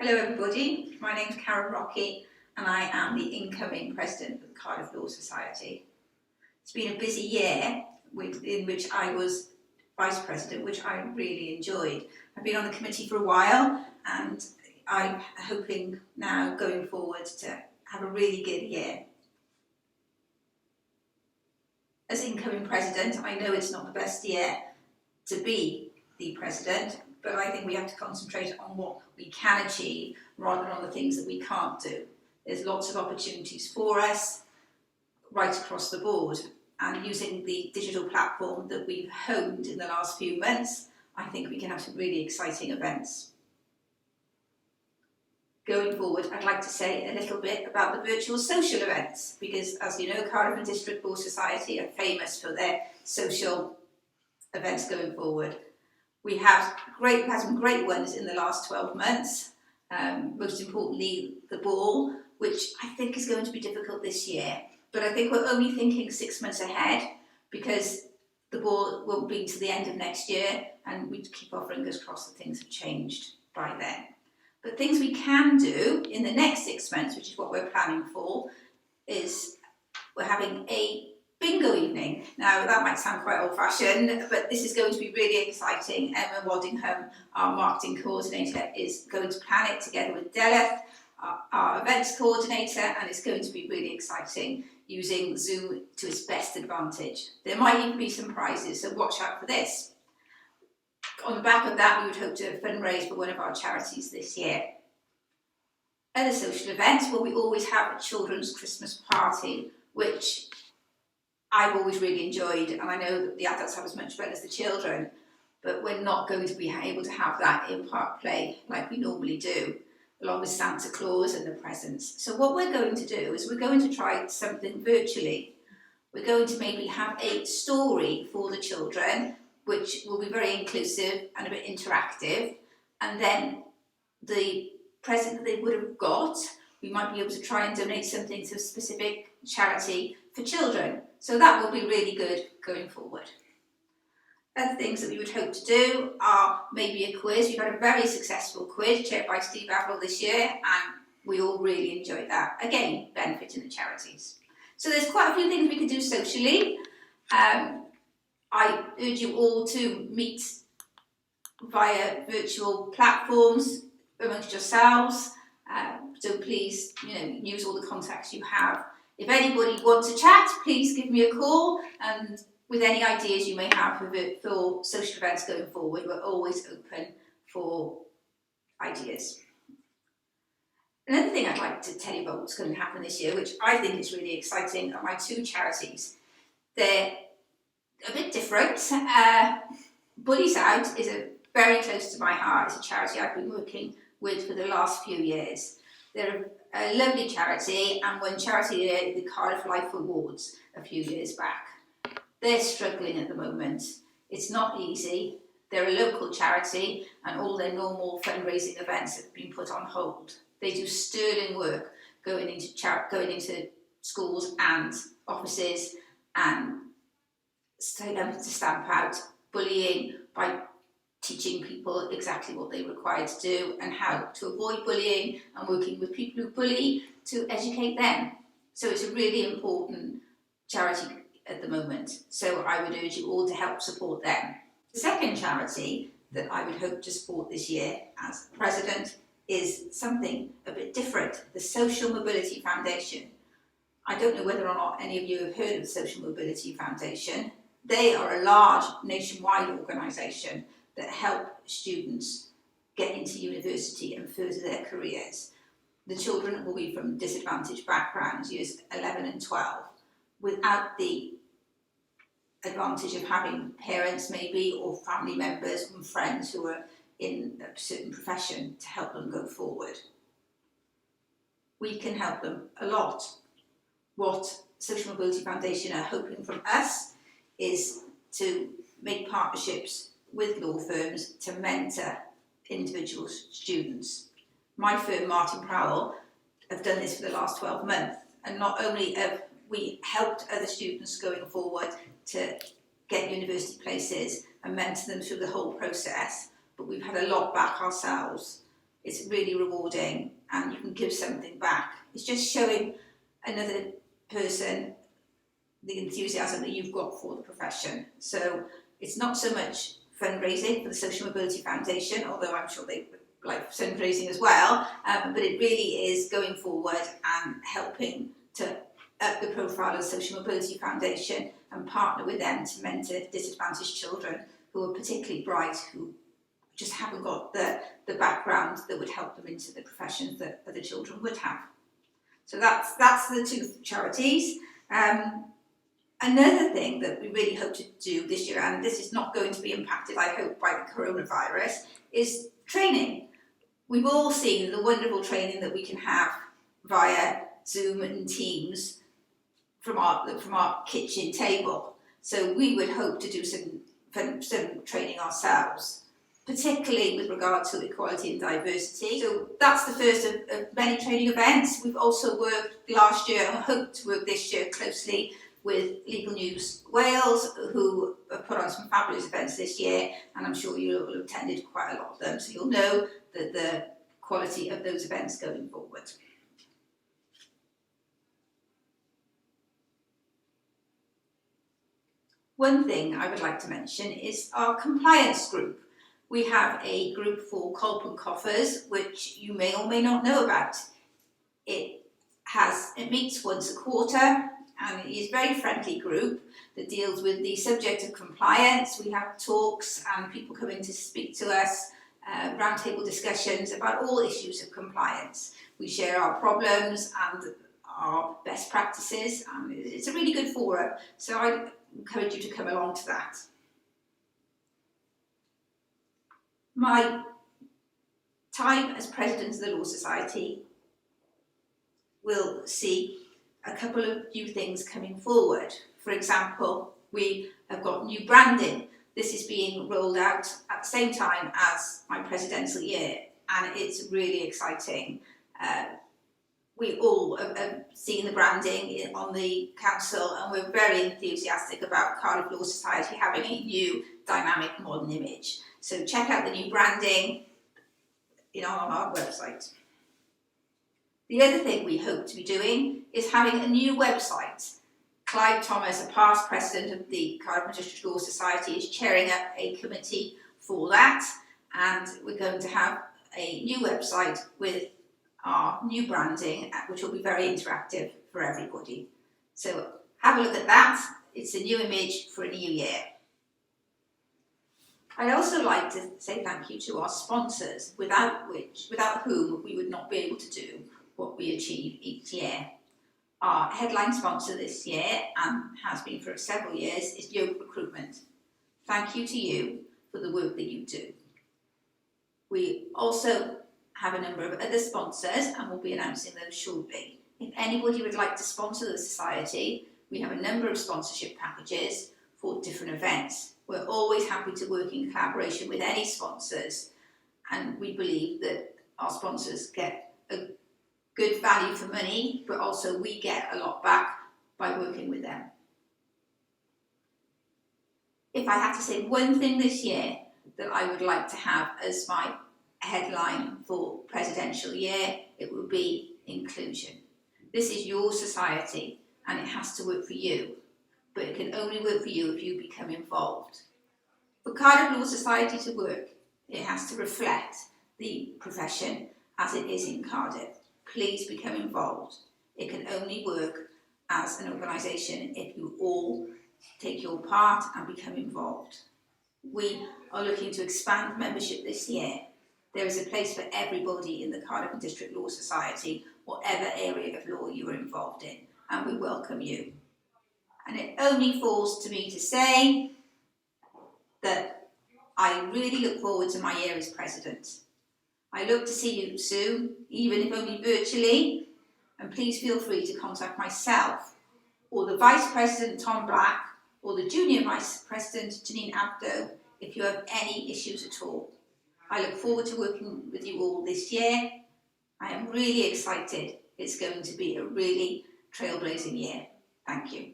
Hello everybody, my name is Caron Rockey and I am the incoming president of the Cardiff Law Society. It's been a busy year in which I was vice president, which I really enjoyed. I've been on the committee for a while and I'm hoping now going forward to have a really good year. As incoming president, I know it's not the best year to be the president, but I think we have to concentrate on what we can achieve rather than on the things that we can't do. There's lots of opportunities for us right across the board, and using the digital platform that we've honed in the last few months, I think we can have some really exciting events. Going forward, I'd like to say a little bit about the virtual social events, because as you know, Cardiff and District Law Society are famous for their social events going forward. We have had some great ones in the last 12 months, most importantly the ball, which I think is going to be difficult this year, but I think we're only thinking 6 months ahead because the ball won't be to the end of next year and we keep our fingers crossed that things have changed by then. But things we can do in the next 6 months, which is what we're planning for, is we're having a bingo evening. Now that might sound quite old-fashioned, but this is going to be really exciting. Emma Waddingham, our marketing coordinator, is going to plan it together with Deleth, our events coordinator, and it's going to be really exciting using Zoom to its best advantage. There might even be some prizes, so watch out for this. On the back of that, we would hope to fundraise for one of our charities this year. Other social events, well, we always have a children's Christmas party, which I've always really enjoyed, and I know that the adults have as much fun as the children, but we're not going to be able to have that in park play like we normally do, along with Santa Claus and the presents. So what we're going to do is we're going to try something virtually. We're going to maybe have a story for the children, which will be very inclusive and a bit interactive, and then the present that they would have got, we might be able to try and donate something to a specific charity for children. So that will be really good going forward. Other things that we would hope to do are maybe a quiz. We've had a very successful quiz chaired by Steve Apple this year, and we all really enjoyed that. Again, benefiting the charities. So there's quite a few things we can do socially. I urge you all to meet via virtual platforms amongst yourselves. So please, use all the contacts you have. If anybody wants to chat, please give me a call, and with any ideas you may have for social events going forward, we're always open for ideas. Another thing I'd like to tell you about what's going to happen this year, which I think is really exciting, are my two charities. They're a bit different. Bullies Out is very close to my heart. It's a charity I've been working with for the last few years. They're a lovely charity and won the Cardiff Life Awards a few years back. They're struggling at the moment. It's not easy. They're a local charity and all their normal fundraising events have been put on hold. They do sterling work going into schools and offices and to stamp out bullying by teaching people exactly what they're required to do and how to avoid bullying, and working with people who bully to educate them. So it's a really important charity at the moment. So I would urge you all to help support them. The second charity that I would hope to support this year as president is something a bit different, the Social Mobility Foundation. I don't know whether or not any of you have heard of the Social Mobility Foundation. They are a large nationwide organisation that help students get into university and further their careers. The children will be from disadvantaged backgrounds, years 11 and 12, without the advantage of having parents maybe or family members and friends who are in a certain profession to help them go forward. We can help them a lot. What Social Mobility Foundation are hoping from us is to make partnerships with law firms to mentor individual students. My firm, Martin Prowell, have done this for the last 12 months, and not only have we helped other students going forward to get university places and mentor them through the whole process, but we've had a lot back ourselves. it's really rewarding and you can give something back. It's just showing another person the enthusiasm that you've got for the profession. So it's not so much fundraising for the Social Mobility Foundation, although I'm sure they like fundraising as well, but it really is going forward and helping to up the profile of the Social Mobility Foundation and partner with them to mentor disadvantaged children who are particularly bright, who just haven't got the background that would help them into the professions that other children would have. So that's the two charities. Another thing that we really hope to do this year, and this is not going to be impacted, I hope, by the coronavirus, is training. We've all seen the wonderful training that we can have via Zoom and Teams from our kitchen table. So we would hope to do some training ourselves, particularly with regard to equality and diversity. So that's the first of many training events. We've also worked last year and hope to work this year closely with Legal News Wales, who have put on some fabulous events this year, and I'm sure you'll have attended quite a lot of them, so you'll know the quality of those events going forward. One thing I would like to mention is our compliance group. We have a group for Colp and Coffers, which you may or may not know about. It meets once a quarter, and it is a very friendly group that deals with the subject of compliance. We have talks and people come in to speak to us, roundtable discussions about all issues of compliance. We share our problems and our best practices, and it's a really good forum, so I encourage you to come along to that. My time as President of the Law Society will see a couple of new things coming forward. For example, we have got new branding. This is being rolled out at the same time as my presidential year, and it's really exciting. We all have seen the branding on the council, and we're very enthusiastic about Cardiff Law Society having a new dynamic modern image. So check out the new branding on our website. The other thing we hope to be doing is having a new website. Clive Thomas, a past president of the Cardiff District Law Society, is chairing up a committee for that, and we're going to have a new website with our new branding, which will be very interactive for everybody. So have a look at that. It's a new image for a new year. I'd also like to say thank you to our sponsors, without whom we would not be able to do what we achieve each year. Our headline sponsor this year, and has been for several years, is Yoke Recruitment. Thank you to you for the work that you do. We also have a number of other sponsors, and we'll be announcing those shortly. If anybody would like to sponsor the Society, we have a number of sponsorship packages for different events. We're always happy to work in collaboration with any sponsors, and we believe that our sponsors get a good value for money, but also we get a lot back by working with them. If I had to say one thing this year that I would like to have as my headline for presidential year, it would be inclusion. This is your society and it has to work for you, but it can only work for you if you become involved. For Cardiff Law Society to work, it has to reflect the profession as it is in Cardiff. Please become involved. It can only work as an organisation if you all take your part and become involved. We are looking to expand membership this year. There is a place for everybody in the Cardiff and District Law Society, whatever area of law you are involved in, and we welcome you. And it only falls to me to say that I really look forward to my year as President. I look to see you soon, even if only virtually, and please feel free to contact myself or the Vice President Tom Black or the Junior Vice President Janine Abdo if you have any issues at all. I look forward to working with you all this year. I am really excited. It's going to be a really trailblazing year. Thank you.